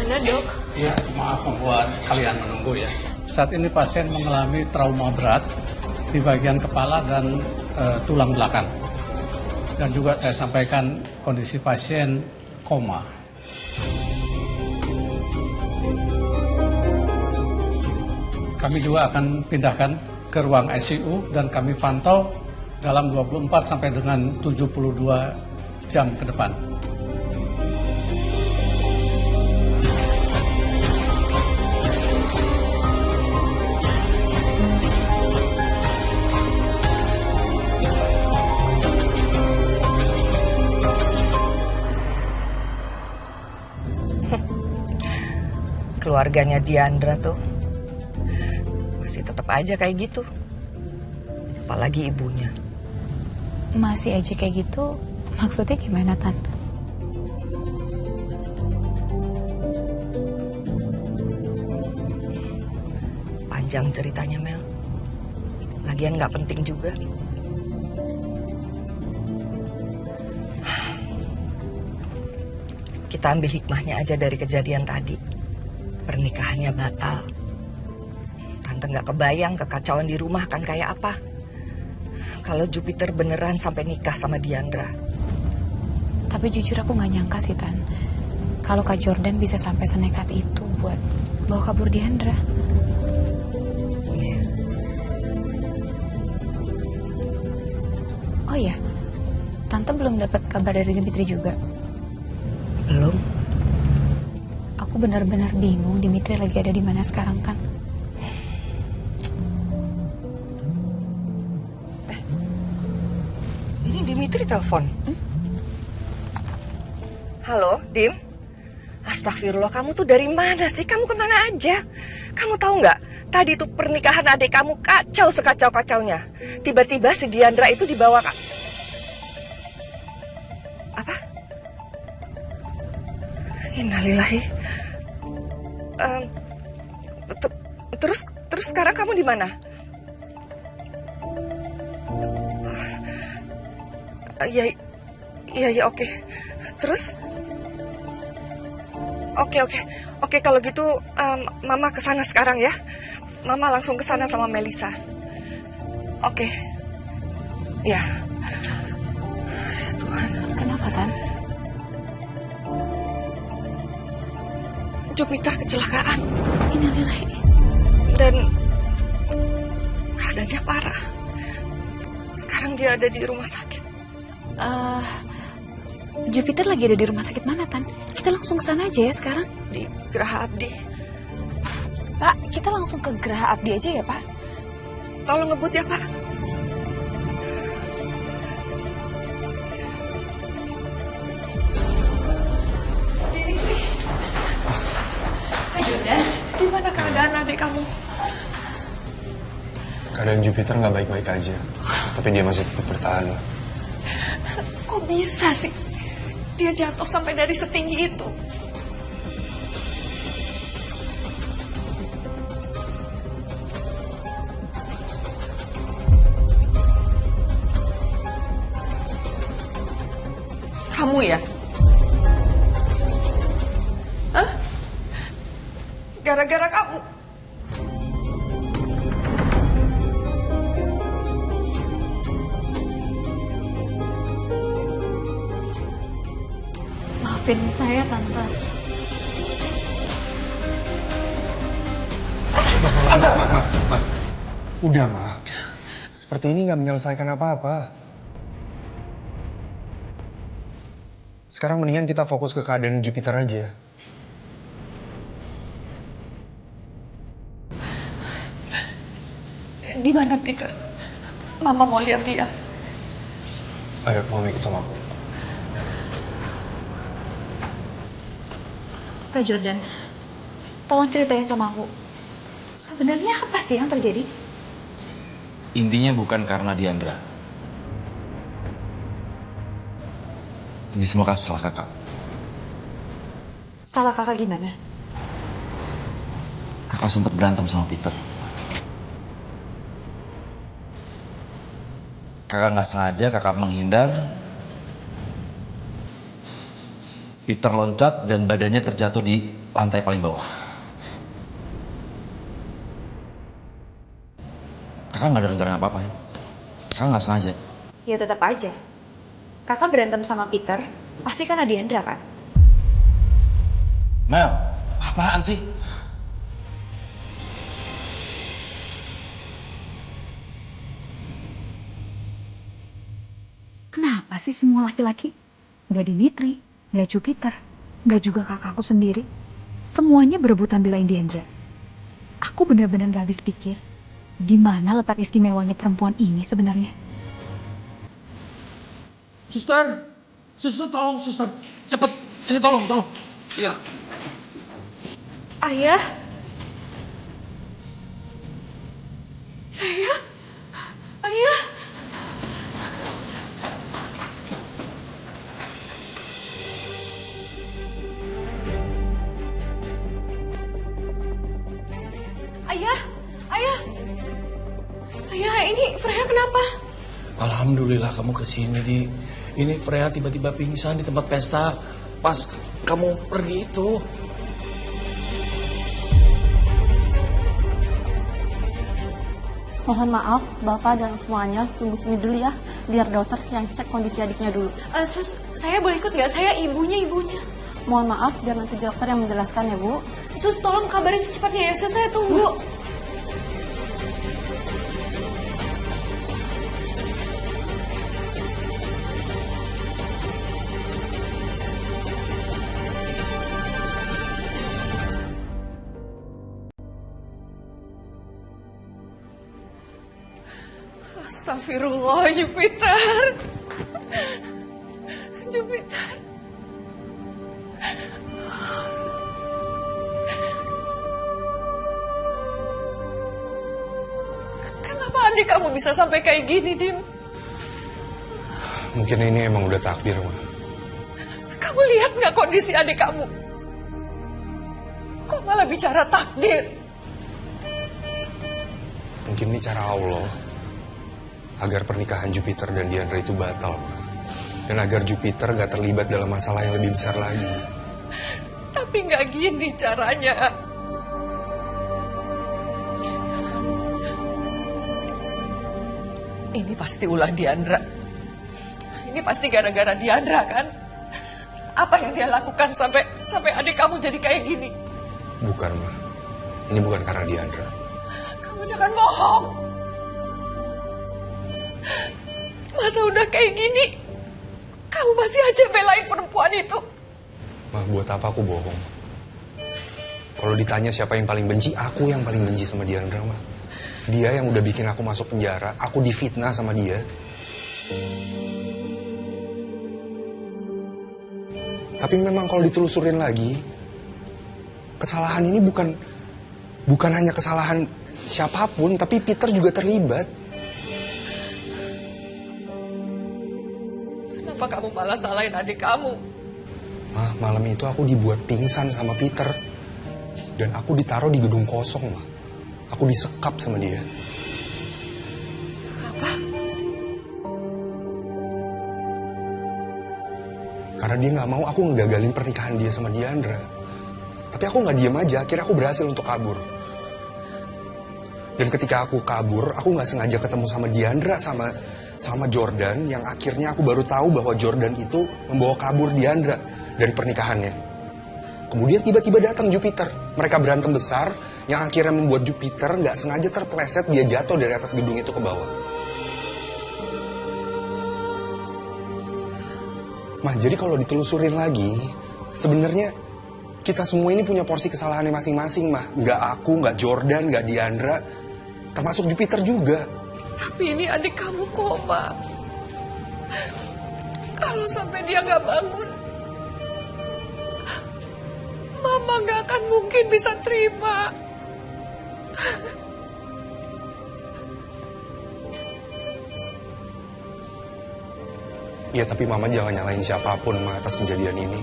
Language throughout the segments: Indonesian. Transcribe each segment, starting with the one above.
Gimana dok? Ya, maaf membuat kalian menunggu ya. Saat ini pasien mengalami trauma berat di bagian kepala dan tulang belakang. Dan juga saya sampaikan kondisi pasien koma. Kami juga akan pindahkan ke ruang ICU dan kami pantau dalam 24 sampai dengan 72 jam ke depan. Keluarganya Diandra tuh masih tetap aja kayak gitu. Apalagi ibunya. Masih aja kayak gitu, maksudnya gimana, Tan? Panjang ceritanya, Mel. Lagian nggak penting juga. Kita ambil hikmahnya aja dari kejadian tadi. Pernikahannya batal. Tante nggak kebayang kekacauan di rumah kan kayak apa. Kalau Jupiter beneran sampai nikah sama Diandra. Tapi jujur aku nggak nyangka sih, Tan. Kalau Kak Jordan bisa sampai senekat itu buat bawa kabur Diandra. Yeah. Oh iya, Tante belum dapat kabar dari Dimitri juga. Belum. Aku benar-benar bingung Dimitri lagi ada di mana sekarang, Tan. Ini Dimitri telepon. Halo, Dim. Astagfirullah, kamu tuh dari mana sih? Kamu kemana aja? Kamu tahu nggak? Tadi tuh pernikahan adik kamu kacau sekacau-kacaunya. Tiba-tiba si Diandra itu dibawa apa? Innalillahi. Terus sekarang kamu di mana? Iya, oke. Terus? Oke, kalau gitu Mama kesana sekarang ya. Mama langsung kesana sama Melisa. Oke. Ya. Tuhan. Kenapa, Tan? Jupiter kecelakaan. Innalillahi. Dan keadaannya parah. Sekarang dia ada di rumah sakit. Jupiter lagi ada di rumah sakit mana, Tan? Kita langsung ke sana aja ya sekarang. Di Geraha Abdi. Pak, kita langsung ke Geraha Abdi aja ya, Pak? Tolong ngebut ya, Pak. Dimitri. Kak Jordan, Gimana keadaan adik kamu? Keadaan Jupiter nggak baik-baik aja, tapi dia masih tetap bertahan. Kok bisa sih dia jatuh sampai dari setinggi itu? Kamu ya? Hah? Gara-gara kamu? maafin saya, Tante. Ma. Udah, Ma. Seperti ini nggak menyelesaikan apa-apa. Sekarang mendingan kita fokus ke keadaan Jupiter aja. Di mana Peter? Mama mau lihat dia. Ayo, mau ikut sama aku. Kak Jordan, tolong ceritain sama aku. Sebenarnya apa sih yang terjadi? Intinya bukan karena Diandra. Ini semua kan salah kakak. Salah kakak gimana? Kakak sempat berantem sama Peter. Kakak nggak sengaja, kakak menghindar. Peter loncat dan badannya terjatuh di lantai paling bawah. Kakak nggak ada rencana apa-apa ya? Kakak nggak sengaja. Ya tetap aja. Kakak berantem sama Peter, pasti karena Diandra kan? Mel, apaan sih? Kenapa sih semua laki-laki? Gak Dimitri, gak Jupiter, gak juga kakakku sendiri. Semuanya berebutan belain Diandra. Aku benar-benar gak habis pikir, di mana letak istimewanya perempuan ini sebenarnya. Suster, tolong, suster. Cepet, ini tolong. Iya. Ayah? Ayah? Ayah? Ayah, ini Freya kenapa? Alhamdulillah kamu kesini, Di. Ini Freya tiba-tiba pingsan di tempat pesta. Pas kamu pergi itu. Mohon maaf, Bapak dan semuanya tunggu sini dulu ya, biar dokter yang cek kondisi adiknya dulu. Sus, saya boleh ikut nggak? Saya ibunya. Mohon maaf, biar nanti dokter yang menjelaskan ya, Bu. Sus, tolong kabarin secepatnya ya. Sus, saya tunggu. Astagfirullah, Jupiter. Kenapa adik kamu bisa sampai kayak gini, Dim? Mungkin ini emang udah takdir, Ma. Kamu lihat nggak kondisi adik kamu? Kok malah bicara takdir? Mungkin ini cara Allah agar pernikahan Jupiter dan Diandra itu batal, Ma. Dan agar Jupiter gak terlibat dalam masalah yang lebih besar lagi. Tapi nggak gini caranya. Ini pasti ulah Diandra. Ini pasti gara-gara Diandra kan? Apa yang dia lakukan sampai adik kamu jadi kayak gini? Bukan, Ma. Ini bukan karena Diandra. Kamu jangan bohong. Masa udah kayak gini, kamu masih aja belain perempuan itu? Ma, buat apa aku bohong? Kalau ditanya siapa yang paling benci, aku yang paling benci sama Diandra, Ma. Dia yang udah bikin aku masuk penjara, aku difitnah sama dia. Tapi memang kalau ditelusurin lagi, kesalahan ini bukan hanya kesalahan siapapun, tapi Peter juga terlibat. Kenapa kamu malah salahin adik kamu? Ma, malam itu aku dibuat pingsan sama Peter. Dan aku ditaruh di gedung kosong, Ma. Aku disekap sama dia. Apa? Karena dia gak mau aku ngegagalin pernikahan dia sama Diandra. Tapi aku gak diem aja, akhirnya aku berhasil untuk kabur. Dan ketika aku kabur, aku gak sengaja ketemu sama Diandra sama Jordan, yang akhirnya aku baru tahu bahwa Jordan itu membawa kabur Diandra dari pernikahannya. Kemudian tiba-tiba datang Jupiter. Mereka berantem besar, yang akhirnya membuat Jupiter gak sengaja terpeleset, dia jatuh dari atas gedung itu ke bawah. Mah, jadi kalau ditelusurin lagi, sebenarnya kita semua ini punya porsi kesalahannya masing-masing, Mah. Nggak aku, nggak Jordan, nggak Diandra, termasuk Jupiter juga. Tapi ini adik kamu koma. Kalau sampai dia nggak bangun, Mama nggak akan mungkin bisa terima. Iya, tapi Mama jangan nyalain siapapun, Ma, atas kejadian ini.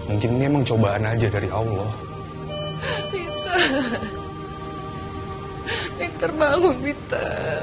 Mungkin ini emang cobaan aja dari Allah. Peter bangun, Peter.